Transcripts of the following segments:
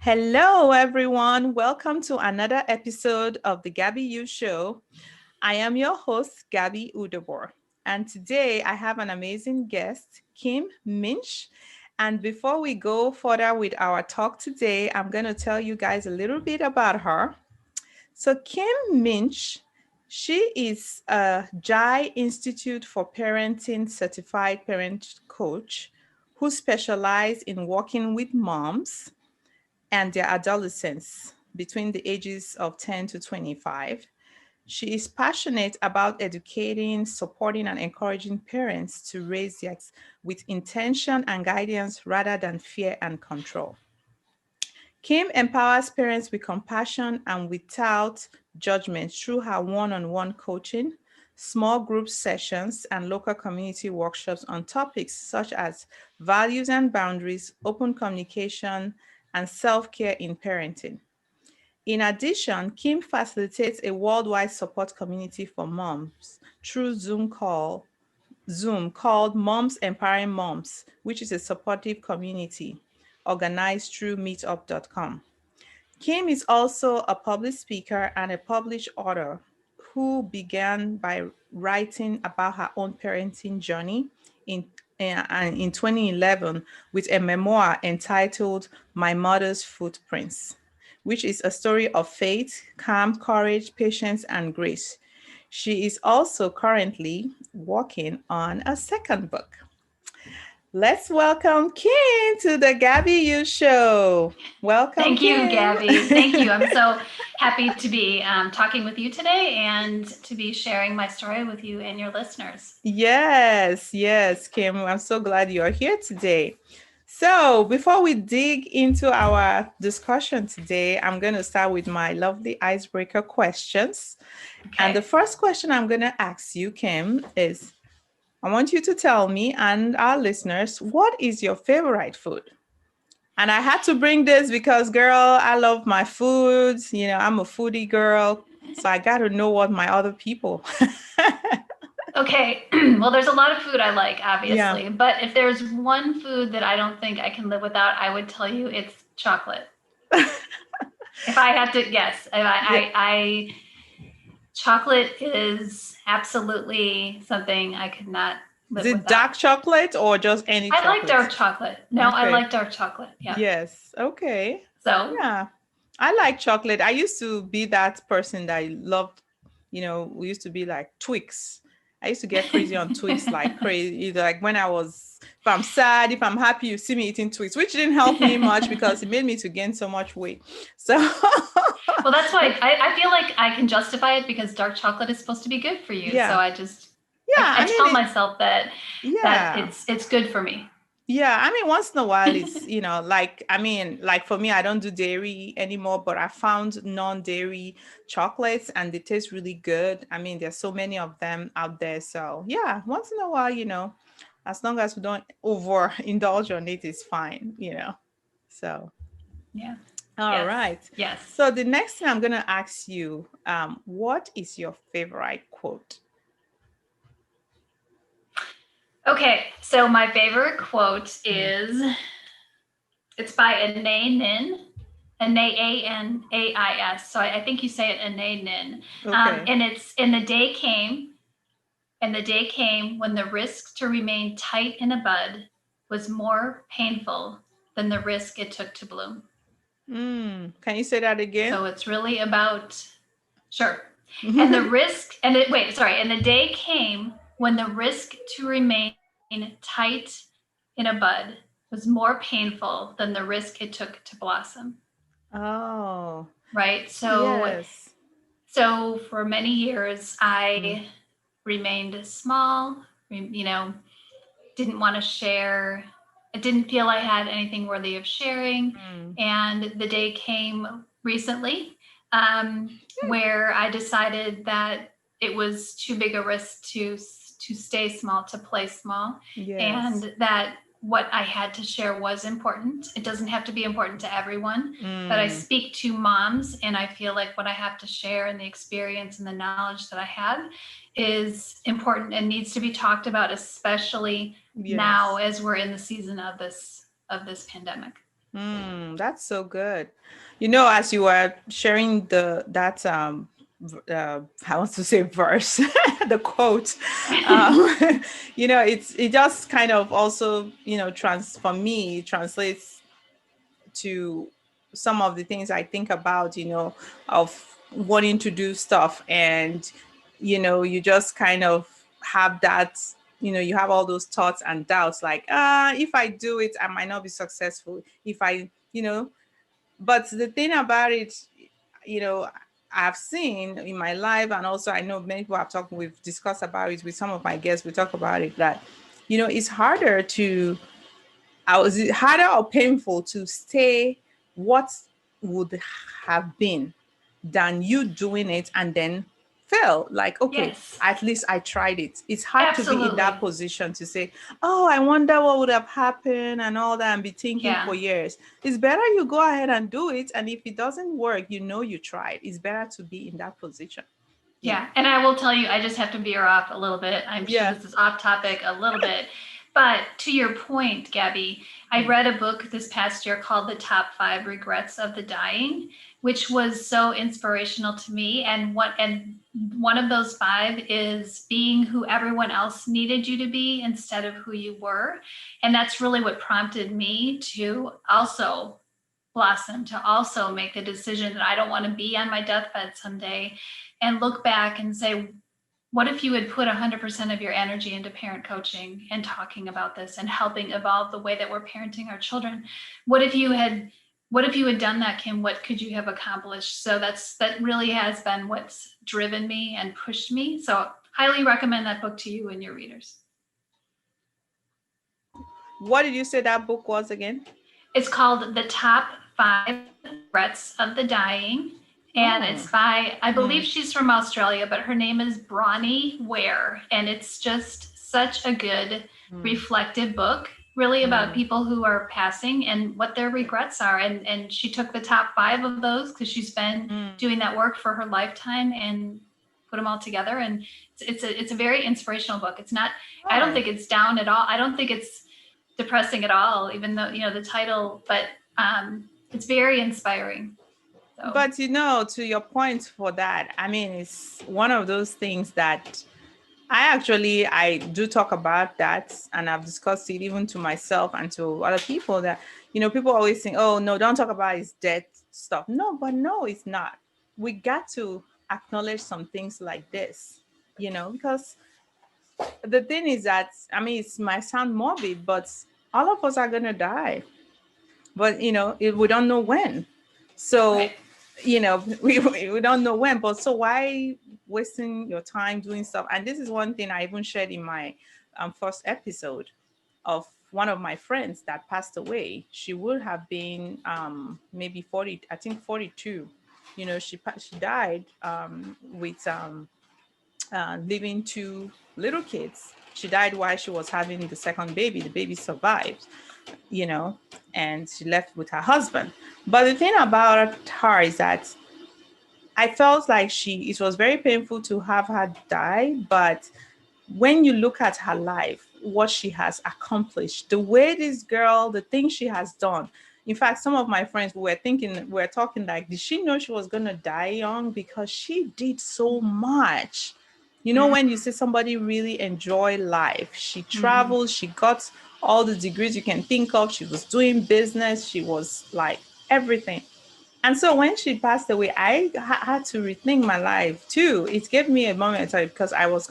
Hello, everyone. Welcome to another episode of the Gaby U Show. I am your host, Gaby U. And today I have an amazing guest, Kim Muench. And before we go further with our talk today, I'm going to tell you guys a little bit about her. So, Kim Muench, she is a JAI Institute for Parenting certified parent coach who specializes in working with moms and their adolescents between the ages of 10 to 25. She is passionate about educating, supporting, and encouraging parents to raise their kids with intention and guidance rather than fear and control. Kim empowers parents with compassion and without judgment through her one-on-one coaching, small group sessions, and local community workshops on topics such as values and boundaries, open communication, and self-care in parenting. In addition, Kim facilitates a worldwide support community for moms through Zoom called Moms Empowering Moms, which is a supportive community organized through meetup.com. Kim is also a public speaker and a published author who began by writing about her own parenting journey in, in 2011 with a memoir entitled My Mother's Footprints, which is a story of faith, calm, courage, patience, and grace. She is also currently working on a second book. Let's welcome Kim to the Gaby U Show. Welcome, Thank you, Kim. Gabby. Thank you. I'm so happy to be talking with you today and to be sharing my story with you and your listeners. Yes, Kim. I'm so glad you are here today. So, before we dig into our discussion today, I'm going to start with my lovely icebreaker questions. Okay. And the first question I'm going to ask you, Kim, is I want you to tell me and our listeners, what is your favorite food? And I had to bring this because, girl, I love my foods. You know, I'm a foodie girl. So I got to know what my other people. Okay. Well, there's a lot of food I like, obviously. Yeah. But if there's one food that I don't think I can live without, I would tell you it's chocolate. If I had to guess, chocolate is absolutely something I could not live Is it without. dark chocolate or just any I chocolate? like dark chocolate. No, I Okay. like dark chocolate. Yeah. Yes. Okay. So Yeah. I like chocolate. I used to be that person that loved, we used to be like Twix. I used to get crazy on Twix like crazy. Like when if I'm sad, if I'm happy, you see me eating Twix, which didn't help me much because it made me to gain so much weight. So well, that's why I feel like I can justify it because dark chocolate is supposed to be good for you. Yeah. So I tell myself that yeah. it's good for me. Yeah, I mean, once in a while, it's, like for me, I don't do dairy anymore, but I found non-dairy chocolates and they taste really good. I mean, there's so many of them out there. So yeah, once in a while, as long as we don't overindulge on it, it's fine. So, Yeah. all Yes. right. Yes. So the next thing I'm going to ask you, what is your favorite quote? Okay. So my favorite quote is, it's by Anaïs Nin. Anais. So I think you say it Anaïs Nin. Okay. And the day came when the risk to remain tight in a bud was more painful than the risk it took to bloom. Can you say that again? So it's really about, sure. And the day came when the risk to remain tight in a bud was more painful than the risk it took to blossom. Oh. Right. So, yes. So for many years, I remained small, didn't want to share. I didn't feel I had anything worthy of sharing. And the day came recently where I decided that it was too big a risk to stay small, to play small. Yes. And that what I had to share was important. It doesn't have to be important to everyone, but I speak to moms and I feel like what I have to share and the experience and the knowledge that I have is important and needs to be talked about, especially now as we're in the season of this pandemic. That's so good. You know, as you were sharing I want to say verse, the quote, um, it just kind of also, for me, translates to some of the things I think about, of wanting to do stuff. And, you just kind of have that, you have all those thoughts and doubts like, if I do it, I might not be successful. If I, but the thing about it, you know, I've seen in my life, and also I know many people have talked, we've discussed about it with some of my guests, we talk about it, that, it's harder to was it harder or painful to stay what would have been than you doing it and then fail? Like, okay, Yes, at least I tried it. It's hard to be in that absolutely. position to say, oh, I wonder what would have happened and all that, and be thinking for Yeah. years. It's better you go ahead and do it. And if it doesn't work, you tried. It's better to be in that position. You Yeah, know? and I will tell you, I just have to veer off a little bit. I'm sure Yeah. this is off topic a little bit. But to your point, Gabby, I read a book this past year called The Top 5 Regrets of the Dying, which was so inspirational to me. And one of those five is being who everyone else needed you to be instead of who you were. And that's really what prompted me to also blossom, to also make the decision that I don't want to be on my deathbed someday and look back and say, what if you had put 100% of your energy into parent coaching and talking about this and helping evolve the way that we're parenting our children? What if you had done that, Kim? What could you have accomplished? So that really has been what's driven me and pushed me. So highly recommend that book to you and your readers. What did you say that book was again? It's called The Top 5 Regrets of the Dying. And Oh. it's by, I believe she's from Australia, but her name is Bronnie Ware. And it's just such a good, reflective book, really about people who are passing and what their regrets are. And she took the top 5 of those because she's been doing that work for her lifetime and put them all together. And it's a very inspirational book. It's not, I don't think it's down at all. I don't think it's depressing at all, even though, the title, but it's very inspiring. So. But to your point for that, I mean, it's one of those things that I do talk about that, and I've discussed it even to myself and to other people that, people always think, oh, no, don't talk about his death stuff. No, but no, it's not. We got to acknowledge some things like this, because the thing is that, I mean, it might sound morbid, but all of us are going to die. But, we don't know when. So, Right. we don't know when, but so why wasting your time doing stuff? And this is one thing I even shared in my first episode of one of my friends that passed away. She would have been maybe 40, I think 42. She died with leaving 2 little kids. She died while she was having the second baby. The baby survived, you know, and she left with her husband. But the thing about her is that I felt like it was very painful to have her die. But when you look at her life, what she has accomplished, the way this girl, the things she has done. In fact, some of my friends were talking like, did she know she was going to die young? Because she did so much. When you see somebody really enjoy life, she traveled, she got all the degrees you can think of, she was doing business, she was like everything. And so when she passed away, I had to rethink my life too. It gave me a moment because I was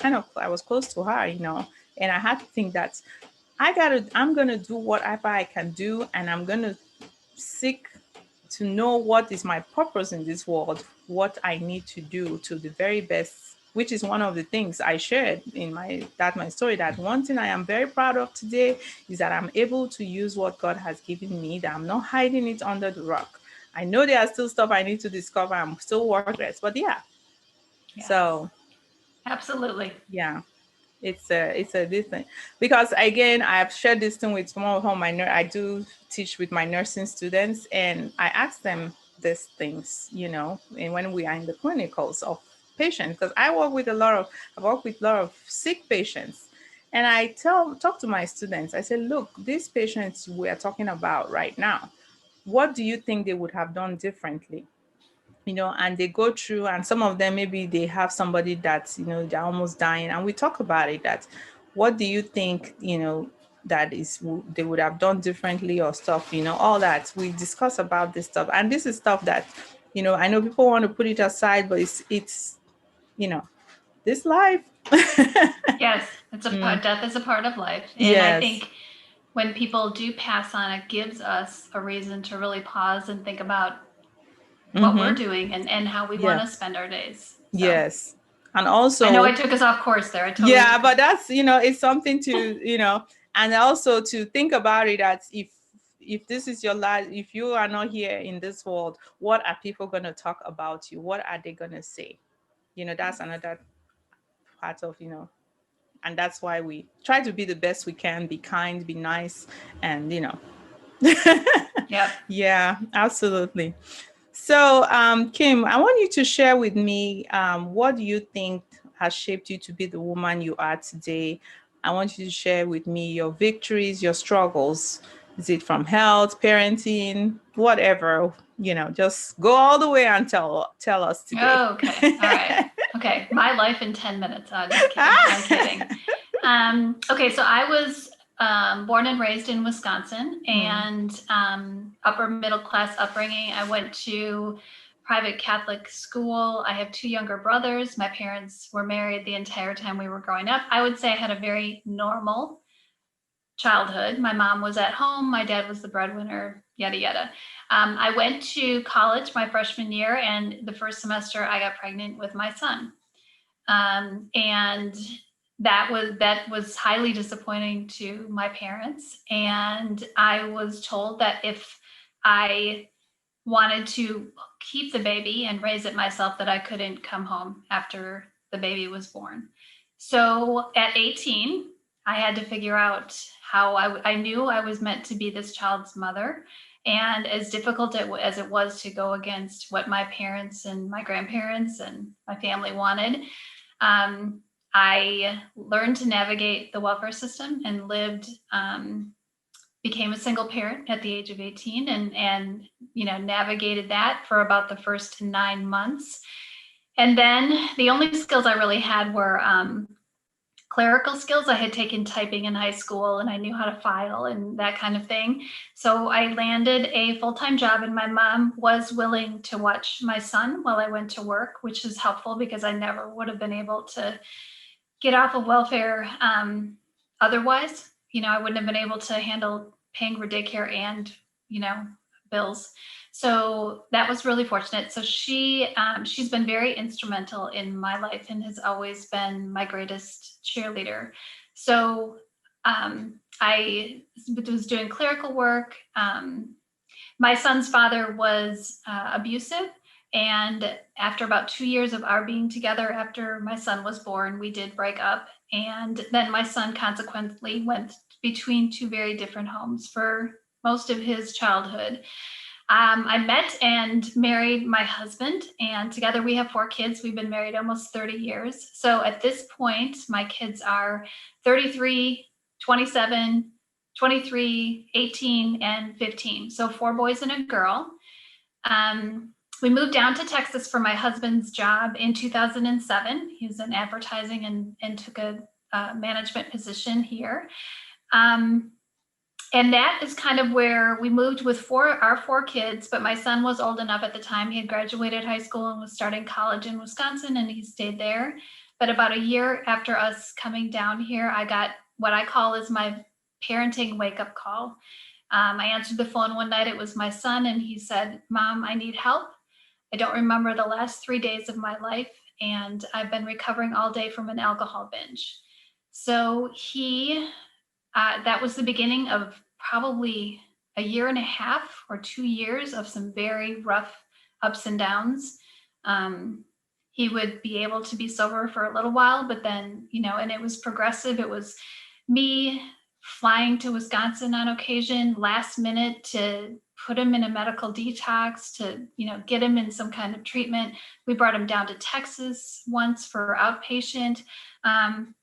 close to her, and I had to think that I'm gonna do whatever I can do, and I'm gonna seek to know what is my purpose in this world, what I need to do to the very best, which is one of the things I shared in my story. That one thing I am very proud of today is that I'm able to use what God has given me, that I'm not hiding it under the rock. I know there are still stuff I need to discover. I'm still workless, but yeah. Yes, So absolutely. yeah, it's a different, because again, I've shared this thing with some of I do teach with my nursing students, and I ask them these things, and when we are in the clinicals of patients, because I work with a lot of sick patients, and I talk to my students. I say, look, these patients we are talking about right now, what do you think they would have done differently? And they go through, and some of them, maybe they have somebody that's, they're almost dying, and we talk about it, that what do you think, that is they would have done differently or stuff, all that. We discuss about this stuff, and this is stuff that, I know people want to put it aside, but it's you know this life. Yes, death is a part of life. And I Yes. think when people do pass on, it gives us a reason to really pause and think about what we're doing and how we want Yeah. to spend our days. So Yes. And I know also, I took us off course there. I totally yeah, took but us. that's, it's something to, and also to think about it, that if this is your life, if you are not here in this world, what are people going to talk about you? What are they going to say? That's another part of, and that's why we try to be the best we can, be kind, be nice, and, Yep. yeah, absolutely. So, Kim, I want you to share with me, what do you think has shaped you to be the woman you are today? I want you to share with me your victories, your struggles. Is it from health, parenting, whatever? Just go all the way and tell us today. Oh, okay. All right. Okay. My life in 10 minutes. Oh, just kidding. I'm kidding. Okay. So I was born and raised in Wisconsin, and upper middle class upbringing. I went to private Catholic school. I have two younger brothers. My parents were married the entire time we were growing up. I would say I had a very normal childhood. My mom was at home. My dad was the breadwinner, yada, yada. I went to college my freshman year, and the first semester I got pregnant with my son. And that was highly disappointing to my parents. And I was told that if I wanted to keep the baby and raise it myself, that I couldn't come home after the baby was born. So at 18, I had to figure out how I knew I was meant to be this child's mother. And as difficult as it was to go against what my parents and my grandparents and my family wanted, I learned to navigate the welfare system and became a single parent at the age of 18, and navigated that for about the first 9 months. And then the only skills I really had were clerical skills. I had taken typing in high school, and I knew how to file and that kind of thing. So I landed a full-time job, and my mom was willing to watch my son while I went to work, which is helpful because I never would have been able to get off of welfare otherwise. I wouldn't have been able to handle paying for daycare and bills. So that was really fortunate. So she's been very instrumental in my life and has always been my greatest cheerleader. So I was doing clerical work. My son's father was abusive. And after about 2 years of our being together, after my son was born, we did break up. And then my son consequently went between two very different homes for most of his childhood. I met and married my husband, and together we have 4 kids. We've been married almost 30 years. So at this point, my kids are 33, 27, 23, 18, and 15. So 4 boys and a girl. We moved down to Texas for my husband's job in 2007. He was in advertising and took a management position here. And that is kind of where we moved with our 4 kids, but my son was old enough at the time. He had graduated high school and was starting college in Wisconsin, and he stayed there. But about a year after us coming down here, I got what I call is my parenting wake-up call. I answered the phone one night. It was my son, and he said, "Mom, I need help. I don't remember the last 3 days of my life, and I've been recovering all day from an alcohol binge." So that was the beginning of probably a year and a half or 2 years of some very rough ups and downs. He would be able to be sober for a little while, but then, and it was progressive. It was me flying to Wisconsin on occasion, last minute, to put him in a medical detox, to, get him in some kind of treatment. We brought him down to Texas once for outpatient. And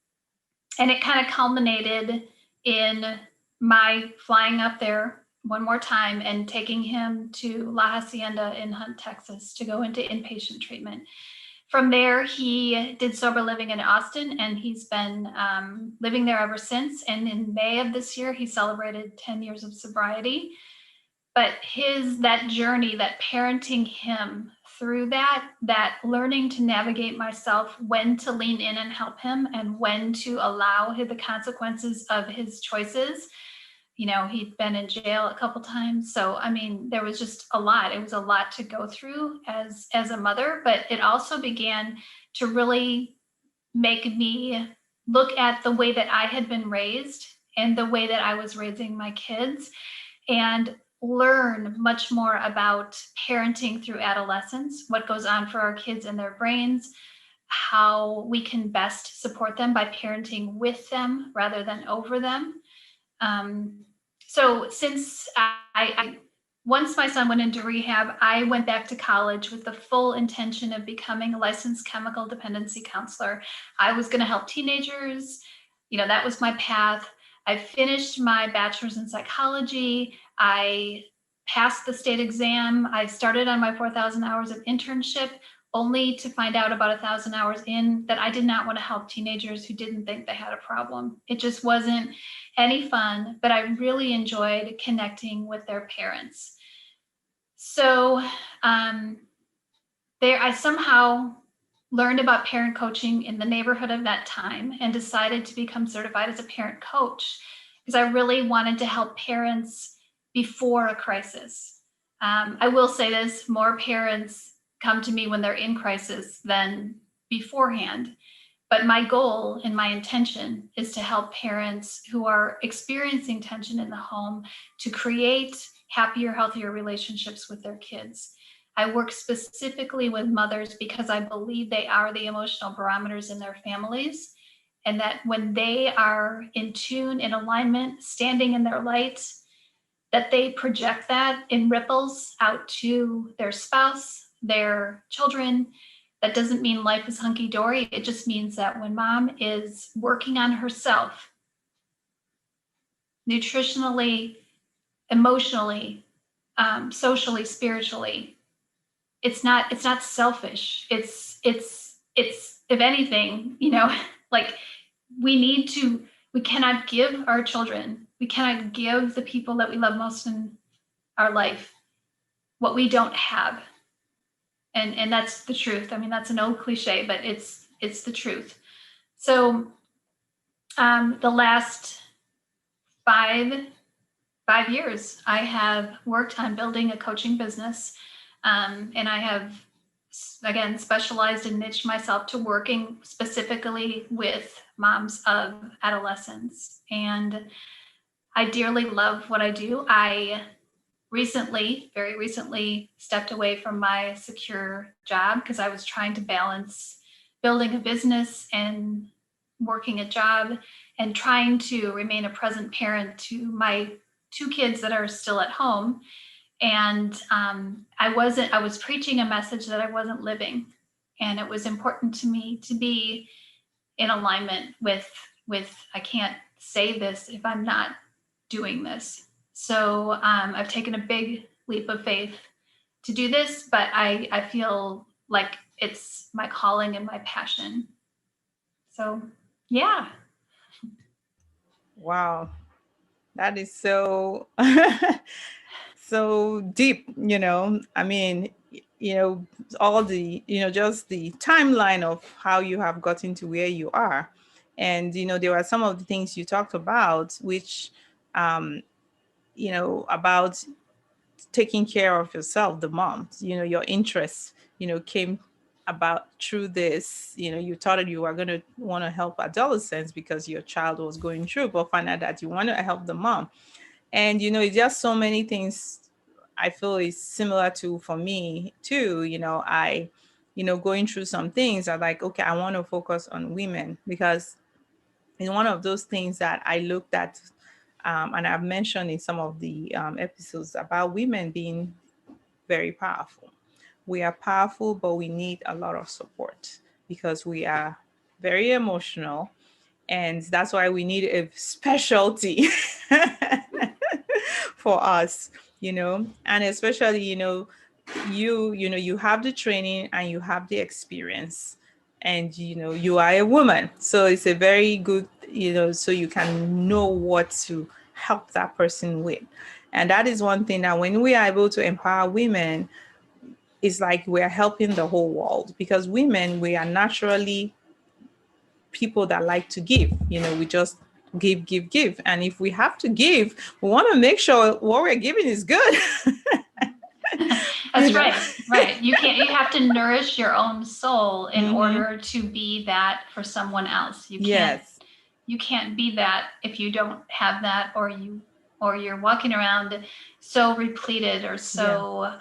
it kind of culminated in my flying up there one more time and taking him to La Hacienda in Hunt, Texas to go into inpatient treatment. From there, he did sober living in Austin, and he's been living there ever since. And in May of this year, he celebrated 10 years of sobriety. But that journey, that parenting him through that learning to navigate myself, when to lean in and help him, and when to allow the consequences of his choices. He'd been in jail a couple times. So, I mean, there was just a lot. It was a lot to go through as a mother, but it also began to really make me look at the way that I had been raised and the way that I was raising my kids, and learn much more about parenting through adolescence, what goes on for our kids in their brains, how we can best support them by parenting with them rather than over them. So since once my son went into rehab, I went back to college with the full intention of becoming a licensed chemical dependency counselor. I was going to help teenagers. That was my path. I finished my bachelor's in psychology. I passed the state exam. I started on my 4,000 hours of internship, only to find out about 1,000 hours in that I did not want to help teenagers who didn't think they had a problem. It just wasn't any fun, but I really enjoyed connecting with their parents. So I somehow learned about parent coaching in the neighborhood of that time and decided to become certified as a parent coach, because I really wanted to help parents before a crisis. I will say this, more parents come to me when they're in crisis than beforehand. But my goal and my intention is to help parents who are experiencing tension in the home to create happier, healthier relationships with their kids. I work specifically with mothers because I believe they are the emotional barometers in their families, and that when they are in tune, in alignment, standing in their light, that they project that in ripples out to their spouse, their children. That doesn't mean life is hunky-dory. It just means that when mom is working on herself, nutritionally, emotionally, socially, spiritually, it's not selfish. It's if anything, like we cannot give our children, we cannot give the people that we love most in our life what we don't have. And that's the truth. I mean, that's an old cliche, but it's the truth. So the last five years, I have worked on building a coaching business, and I have, again, specialized and niched myself to working specifically with moms of adolescents. And I dearly love what I do. I very recently stepped away from my secure job because I was trying to balance building a business and working a job and trying to remain a present parent to my 2 kids that are still at home. And I was preaching a message that I wasn't living. And it was important to me to be in alignment with I can't say this if I'm not doing this. So I've taken a big leap of faith to do this, but I feel like it's my calling and my passion. So, yeah. Wow, that is so so deep, I mean, all the, just the timeline of how you have gotten to where you are. And there are some of the things you talked about, which about taking care of yourself, the mom, your interests, came about through this. You thought that you were going to want to help adolescents because your child was going through, but find out that you want to help the mom. And it's just so many things I feel is similar to for me too. I going through some things, I like, okay, I want to focus on women, because it's one of those things that I looked at, and I've mentioned in some of the episodes about women being very powerful. We are powerful, but we need a lot of support because we are very emotional. And that's why we need a specialty for us, and especially, you have the training and you have the experience, and you are a woman, so it's a very good, so you can know what to help that person with. And that is one thing that when we are able to empower women, it's like we're helping the whole world, because women, we are naturally people that like to give. We just give, give, give. And if we have to give, we want to make sure what we're giving is good. That's right. Right. You have to nourish your own soul in order to be that for someone else. Yes. You can't be that if you don't have that, or you're walking around so repleted or so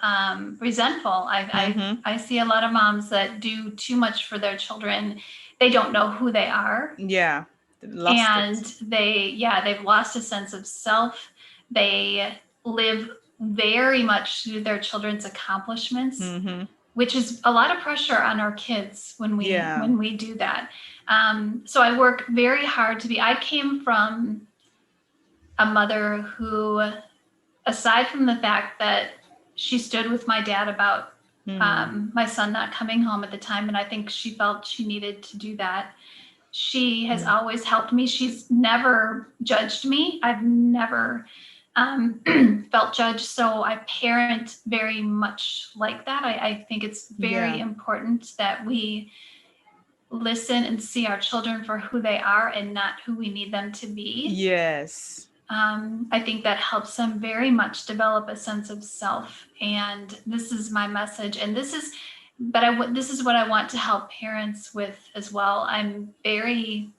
resentful. I see a lot of moms that do too much for their children. They don't know who they are. Yeah. Lost And it. they've lost a sense of self. They live very much through their children's accomplishments, which is a lot of pressure on our kids when we do that. So I work very hard I came from a mother who, aside from the fact that she stood with my dad about my son not coming home at the time, and I think she felt she needed to do that, she has always helped me. She's never judged me. I've never felt judged. So I parent very much like that. I think it's very important that we listen and see our children for who they are and not who we need them to be. Yes. I think that helps them very much develop a sense of self. And this is my message. And this is what I want to help parents with as well. I'm very,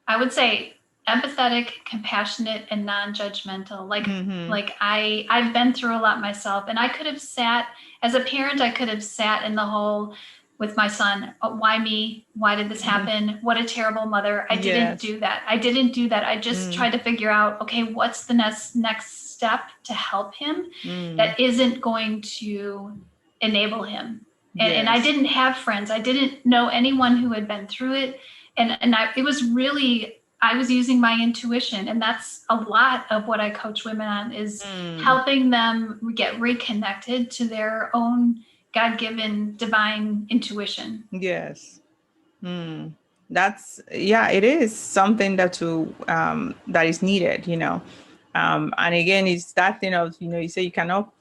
I would say, empathetic, compassionate, and non-judgmental. Like I've been through a lot myself, and I could have sat as a parent. I could have sat in the hole with my son. Why me? Why did this happen? What a terrible mother! I didn't do that. I just tried to figure out, okay, what's the next step to help him that isn't going to enable him. And I didn't have friends. I didn't know anyone who had been through it. It was really, I was using my intuition. And that's a lot of what I coach women on, is helping them get reconnected to their own God-given divine intuition. Yes. It is something that is needed, and again, it's that thing of, you say you cannot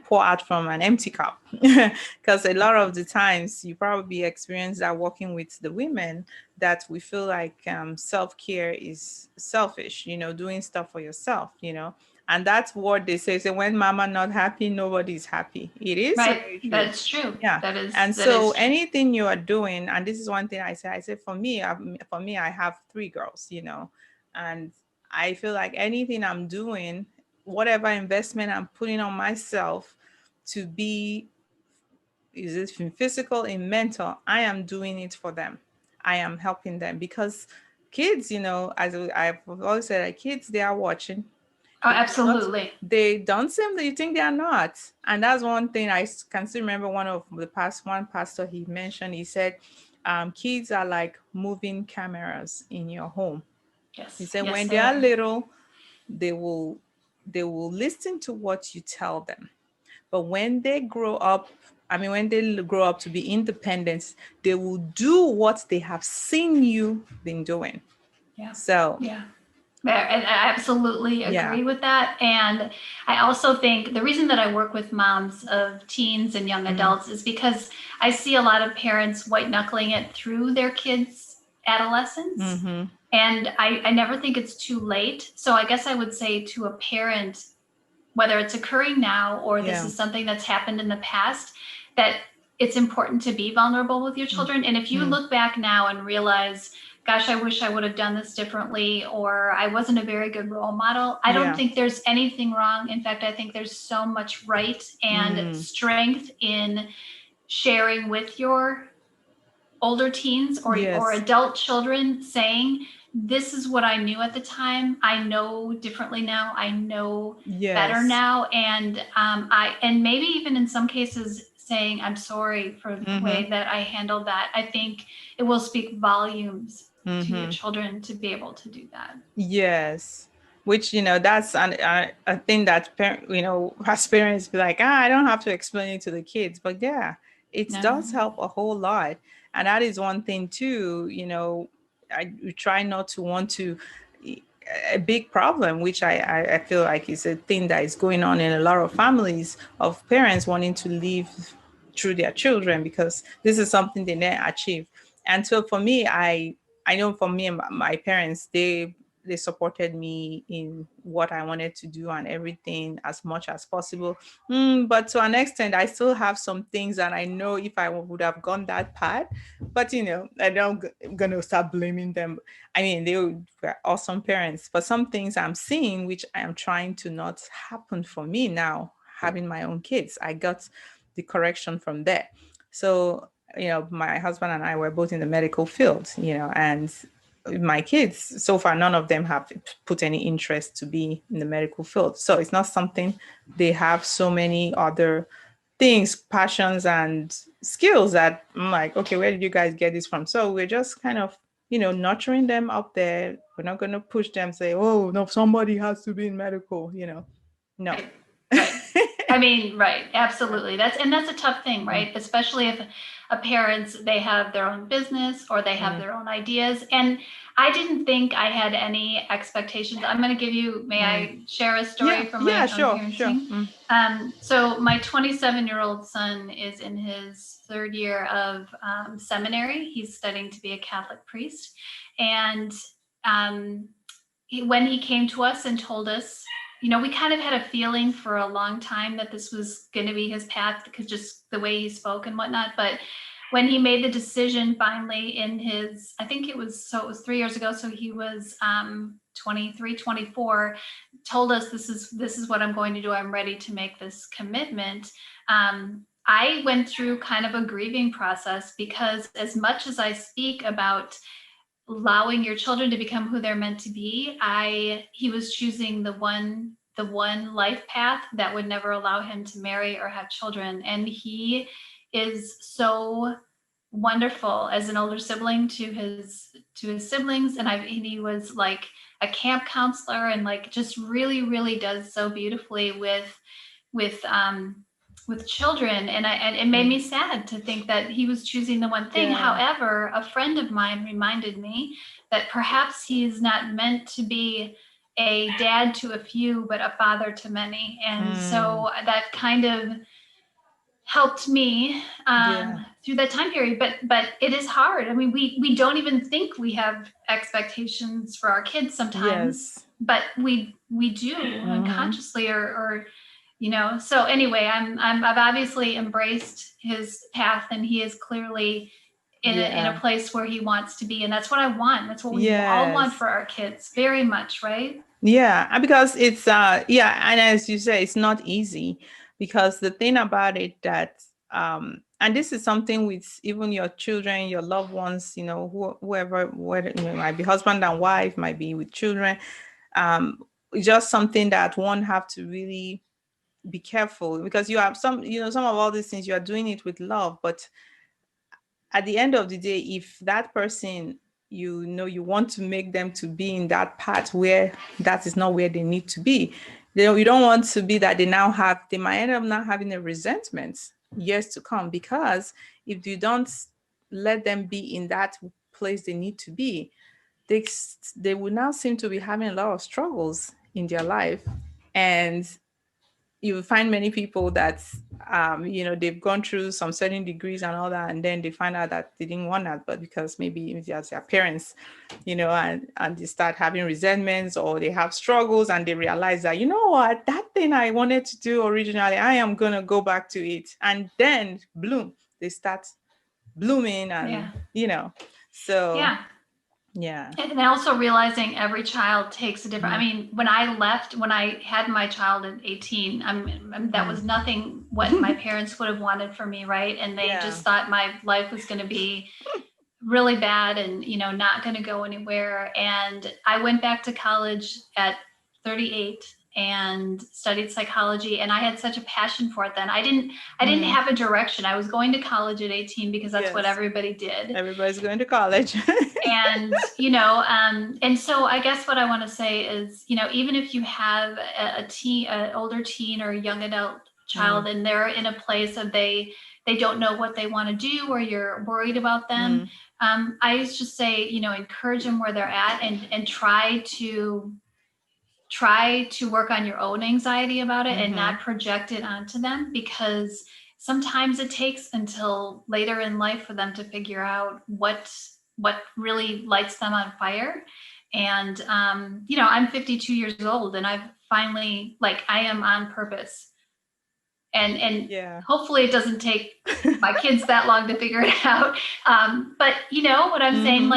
pour out from an empty cup, because a lot of the times you probably experience that working with the women, that we feel like self-care is selfish, doing stuff for yourself, and that's what they say. So when mama not happy, nobody's happy. It is right. very true. That's true. Yeah. And so anything you are doing, and this is one thing I say for me, I have 3 girls, and I feel like anything I'm doing, whatever investment I'm putting on myself to be, is it in physical, in mental, I am doing it for them. I am helping them, because kids, as I've always said, like, kids, they are watching. Oh, absolutely. They don't seem that you think they are not. And that's one thing I can still remember. One pastor, he mentioned, he said, kids are like moving cameras in your home. Yes. He said, yes, when they are little, they will listen to what you tell them. But when they grow up, to be independent, they will do what they have seen you been doing. Yeah. So yeah. I absolutely agree with that. And I also think the reason that I work with moms of teens and young adults is because I see a lot of parents white knuckling it through their kids' adolescence. And I never think it's too late. So I guess I would say to a parent, whether it's occurring now or this is something that's happened in the past, that it's important to be vulnerable with your children. And if you look back now and realize, gosh, I wish I would have done this differently, or I wasn't a very good role model, I don't think there's anything wrong. In fact, I think there's so much right and strength in sharing with your older teens or adult children, saying, this is what I knew at the time. I know differently now. I know better now. And and maybe even in some cases saying, I'm sorry for the way that I handled that. I think it will speak volumes to your children to be able to do that. Yes. which, that's a thing that, as parents be like, I don't have to explain it to the kids. But yeah, it No. does help a whole lot. And that is one thing too, we try not to want to, a big problem, which I feel like is a thing that is going on in a lot of families, of parents wanting to live through their children because this is something they never achieve. And so for me, I know for me and my parents, they supported me in what I wanted to do and everything as much as possible. But to an extent, I still have some things that I know if I would have gone that path. But I don't I'm gonna start blaming them. I mean, they were awesome parents, but some things I'm seeing which I am trying to not happen for me now, having my own kids. I got the correction from there. So, my husband and I were both in the medical field, and my kids, so far, none of them have put any interest to be in the medical field. So it's not something they have so many other things, passions, and skills that I'm like, okay, where did you guys get this from? So we're just kind of, nurturing them up there. We're not going to push them, say, oh, no, somebody has to be in medical, no. Right. Right. I mean, right. Absolutely. That's a tough thing, right? Especially if a parents, they have their own business or they have their own ideas. And I didn't think I had any expectations. I'm going to give you, may I share a story Yeah, from yeah, my own sure, sure. parenting? So my 27-year-old son is in his third year of seminary. He's studying to be a Catholic priest. And when he came to us and told us, we kind of had a feeling for a long time that this was going to be his path because just the way he spoke and whatnot. But when he made the decision finally in his, I think it was 3 years ago. So he was 23, 24, told us this is what I'm going to do. I'm ready to make this commitment. I went through kind of a grieving process because as much as I speak about allowing your children to become who they're meant to be, he was choosing the one life path that would never allow him to marry or have children. And he is so wonderful as an older sibling to his siblings. And he was like a camp counselor and like just really, really does so beautifully with children. And it made me sad to think that he was choosing the one thing. Yeah. However, a friend of mine reminded me that perhaps he's not meant to be a dad to a few, but a father to many. And so that kind of helped me through that time period. But it is hard. I mean, we don't even think we have expectations for our kids sometimes, but we do unconsciously or so anyway, I've obviously embraced his path, and he is clearly in a place where he wants to be, and that's what I want. That's what we all want for our kids, very much, right? Yeah, because it's and as you say, it's not easy, because the thing about it that and this is something with even your children, your loved ones, whoever, whether it might be husband and wife, might be with children, it's just something that one have to really be careful, because you have some of all these things you are doing it with love, but at the end of the day, if that person, you want to make them to be in that part where that is not where they need to be, you don't want to be that they might end up not having a resentment years to come, because if you don't let them be in that place they need to be, they will now seem to be having a lot of struggles in their life. And you will find many people that they've gone through some certain degrees and all that, and then they find out that they didn't want that, but because maybe it's their parents, and they start having resentments, or they have struggles, and they realize that, what, that thing I wanted to do originally, I am going to go back to it, and then bloom, they start blooming, and so yeah. And also realizing every child takes a different, I mean, when I had my child at 18, that was nothing what my parents would have wanted for me, right? And they just thought my life was going to be really bad and, not going to go anywhere. And I went back to college at 38, and studied psychology. And I had such a passion for it then. I didn't have a direction. I was going to college at 18 because that's what everybody did. Everybody's going to college. And, and so I guess what I want to say is, even if you have an older teen or a young adult child and they're in a place of they don't know what they want to do or you're worried about them, I used to say, encourage them where they're at and try to work on your own anxiety about it and not project it onto them, because sometimes it takes until later in life for them to figure out what really lights them on fire. And, I'm 52 years old and I've finally, I am on purpose. And hopefully it doesn't take my kids that long to figure it out. But what I'm saying,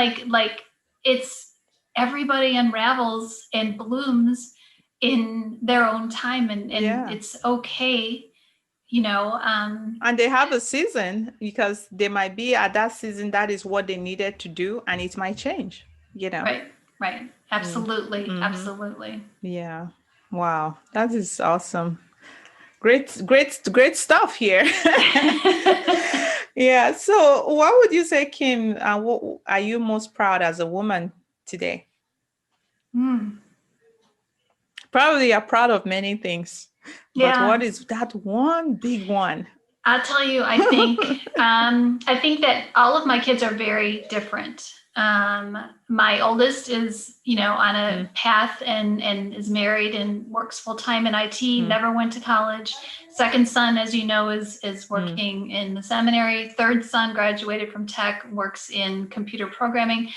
it's everybody unravels and blooms in their own time, and it's okay, and they have a season, because they might be at that season, that is what they needed to do, and it might change, Right. Absolutely. Absolutely. Yeah. Wow. That is awesome. Great stuff here. Yeah. So what would you say, Kim, what are you most proud as a woman today? Probably you're proud of many things, but what is that one big one? I'll tell you, I think that all of my kids are very different. My oldest is, on a path and is married and works full time in IT, never went to college. Second son, as you know, is working in the seminary. Third son graduated from tech, works in computer programming.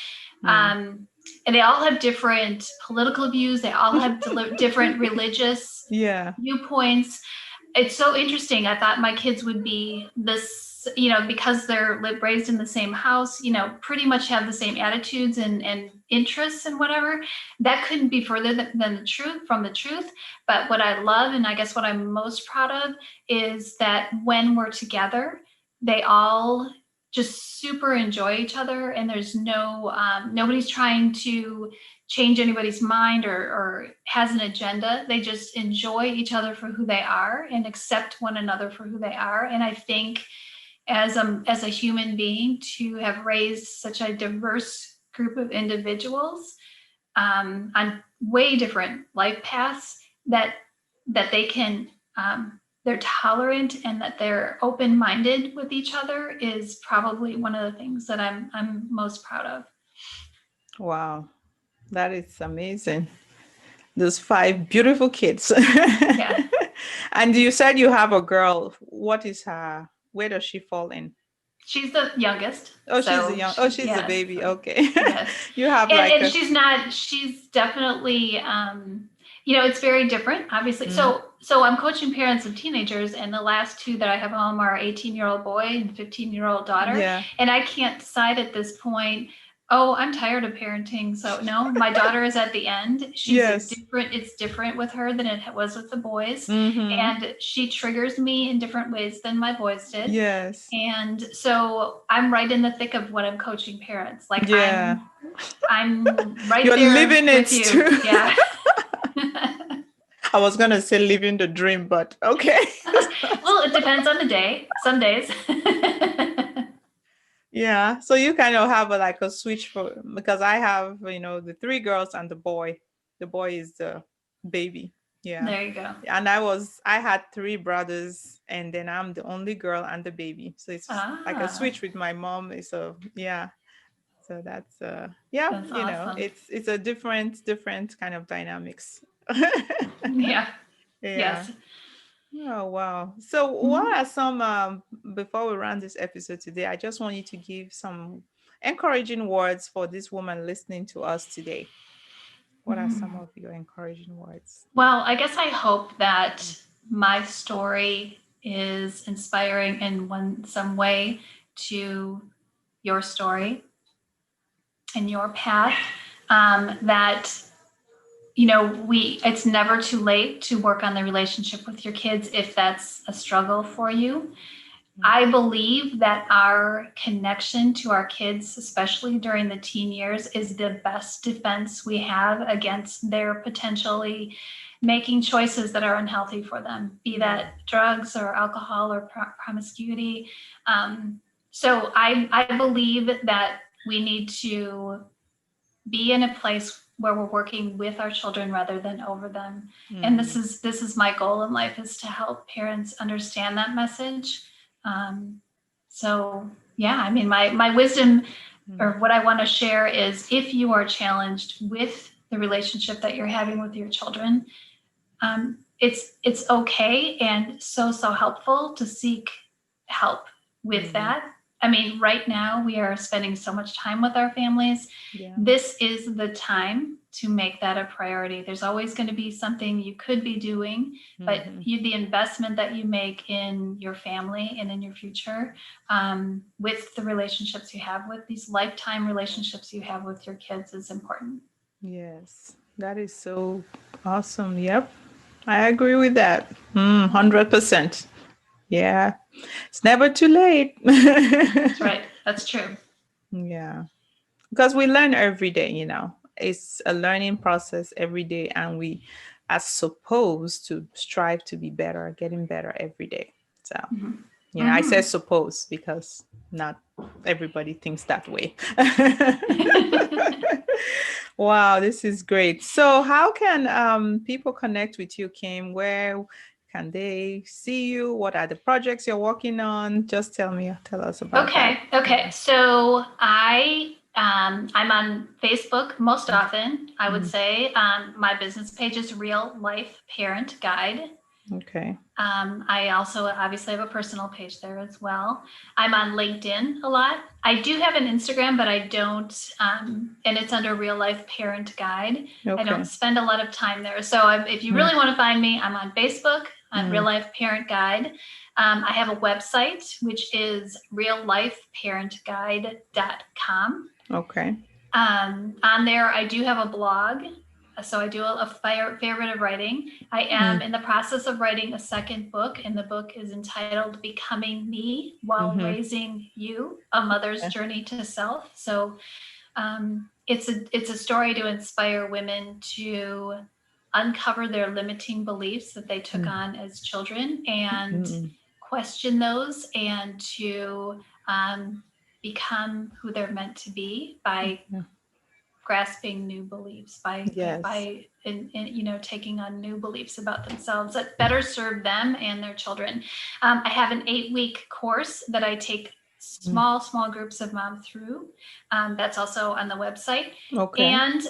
And they all have different political views. They all have different religious viewpoints. It's so interesting. I thought my kids would be this, because they're raised in the same house, pretty much have the same attitudes and interests and whatever. That couldn't be further than the truth. But what I love, and I guess what I'm most proud of, is that when we're together, they all just super enjoy each other, and there's nobody's trying to change anybody's mind or has an agenda. They just enjoy each other for who they are and accept one another for who they are. And I think as a human being, to have raised such a diverse group of individuals on way different life paths, that they can they're tolerant and that they're open-minded with each other, is probably one of the things that I'm most proud of. Wow, that is amazing. Those 5 beautiful kids. Yeah. And you said you have a girl. What is her? Where does she fall in? She's the youngest. Oh, she's the baby. Okay. Yes. You have she's definitely, it's very different, obviously. So I'm coaching parents of teenagers, and the last 2 that I have home are 18-year-old boy and 15-year-old daughter. Yeah. And I can't decide at this point, I'm tired of parenting. So no, my daughter is at the end. She's different. It's different with her than it was with the boys. And she triggers me in different ways than my boys did. Yes. And so I'm right in the thick of what I'm coaching parents. I'm right You're there living with it you. too. Yeah. I was going to say living the dream, but okay. Well, it depends on the day. Some days. Yeah. So you kind of have a switch because I have, the 3 girls and the boy. The boy is the baby. Yeah. There you go. And I had 3 brothers, and then I'm the only girl and the baby. So it's like a switch with my mom. So yeah. So that's That's awesome. It's a different kind of dynamics. Yeah. Yes. Oh, wow. So what are some, before we run this episode today, I just want you to give some encouraging words for this woman listening to us today. What are some of your encouraging words? Well, I guess I hope that my story is inspiring in some way to your story and your path, that it's never too late to work on the relationship with your kids if that's a struggle for you. I believe that our connection to our kids, especially during the teen years, is the best defense we have against their potentially making choices that are unhealthy for them, be that drugs or alcohol or promiscuity. So I believe that we need to be in a place where we're working with our children rather than over them. And this is my goal in life, is to help parents understand that message. So yeah, I mean, my wisdom or what I want to share is, if you are challenged with the relationship that you're having with your children, it's okay and so helpful to seek help with that. I mean, right now we are spending so much time with our families. This is the time to make that a priority. There's always going to be something you could be doing, but the investment that you make in your family and in your future, with the relationships you have, with these lifetime relationships you have with your kids, is important. Yes, that is so awesome. Yep, I agree with that. 100%. Yeah, it's never too late. That's right. That's true. Yeah, because we learn every day, it's a learning process every day, and we are supposed to strive to be better, getting better every day. So, I say suppose because not everybody thinks that way. Wow, this is great. So, how can people connect with you, Kim? Where can they see you? What are the projects you're working on? Just tell us about that. Okay. So I'm on Facebook most often, I would say. My business page is Real Life Parent Guide. Okay. I also obviously have a personal page there as well. I'm on LinkedIn a lot. I do have an Instagram, but I don't, and it's under Real Life Parent Guide. I don't spend a lot of time there. So if you really want to find me, I'm on Facebook on Real Life Parent Guide. I have a website, which is reallifeparentguide.com. Okay. On there, I do have a blog. So I do a fair bit of writing. I am in the process of writing a second book, and the book is entitled Becoming Me While Raising You, A Mother's Journey to Self. So it's a story to inspire women to uncover their limiting beliefs that they took on as children, and question those, and to become who they're meant to be by grasping new beliefs, by taking on new beliefs about themselves that better serve them and their children. I have an 8-week course that I take small groups of moms through. That's also on the website. Okay. And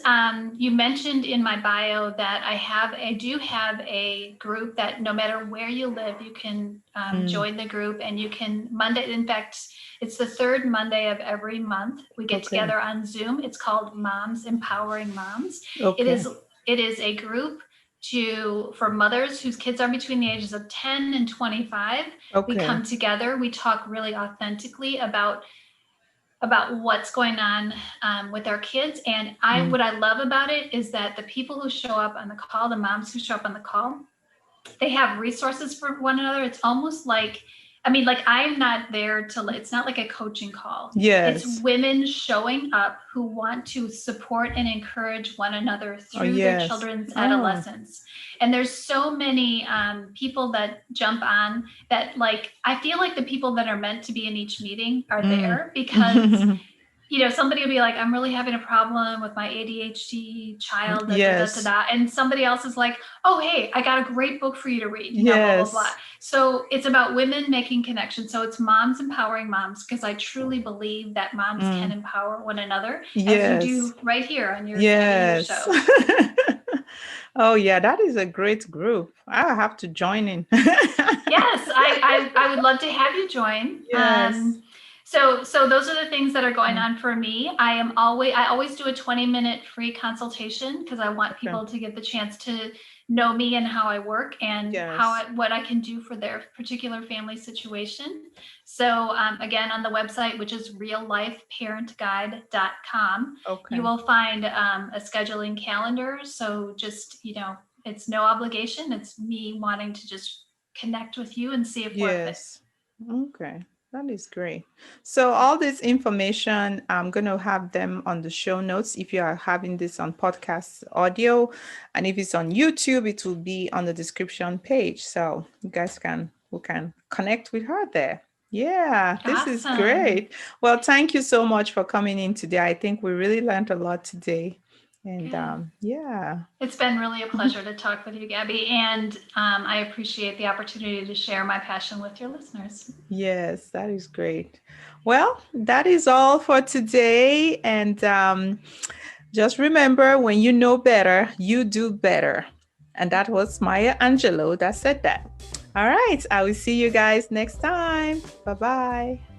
you mentioned in my bio that I do have a group that no matter where you live, you can join the group, and you can Monday. In fact, it's the third Monday of every month. We get together on Zoom. It's called Moms Empowering Moms. Okay. It is a group for mothers whose kids are between the ages of 10 and 25. We come together. We talk really authentically about what's going on with our kids. And what I love about it is that the people who show up on the call, the moms who show up on the call, they have resources for one another. It's almost like, I'm not there it's not like a coaching call. Yes. It's women showing up who want to support and encourage one another through their children's adolescence. And there's so many people that jump on that, I feel like the people that are meant to be in each meeting are there because somebody will be like, I'm really having a problem with my ADHD child, and somebody else is like, oh, hey, I got a great book for you to read, blah, blah, blah. So it's about women making connections. So it's Moms Empowering Moms, because I truly believe that moms can empower one another, as you do right here on your Gaby U Show. Oh, yeah, that is a great group. I have to join in. Yes, I would love to have you join. Yes. So those are the things that are going on for me. I always do a 20-minute free consultation, because I want people to get the chance to know me and how I work, and what I can do for their particular family situation. So again, on the website, which is reallifeparentguide.com, you will find a scheduling calendar. So just, it's no obligation. It's me wanting to just connect with you and see if we're fit. Okay, that is great. So all this information, I'm going to have them on the show notes if you are having this on podcast audio. And if it's on YouTube, it will be on the description page. So you guys can connect with her there. Yeah, this is Awesome. great. Well, thank you so much for coming in today. I think we really learned a lot today. And Good. yeah. It's been really a pleasure to talk with you, Gabby, and I appreciate the opportunity to share my passion with your listeners. Yes, that is great. Well, that is all for today. And just remember, when you know better, you do better. And that was Maya Angelou that said that. All right. I will see you guys next time. Bye bye.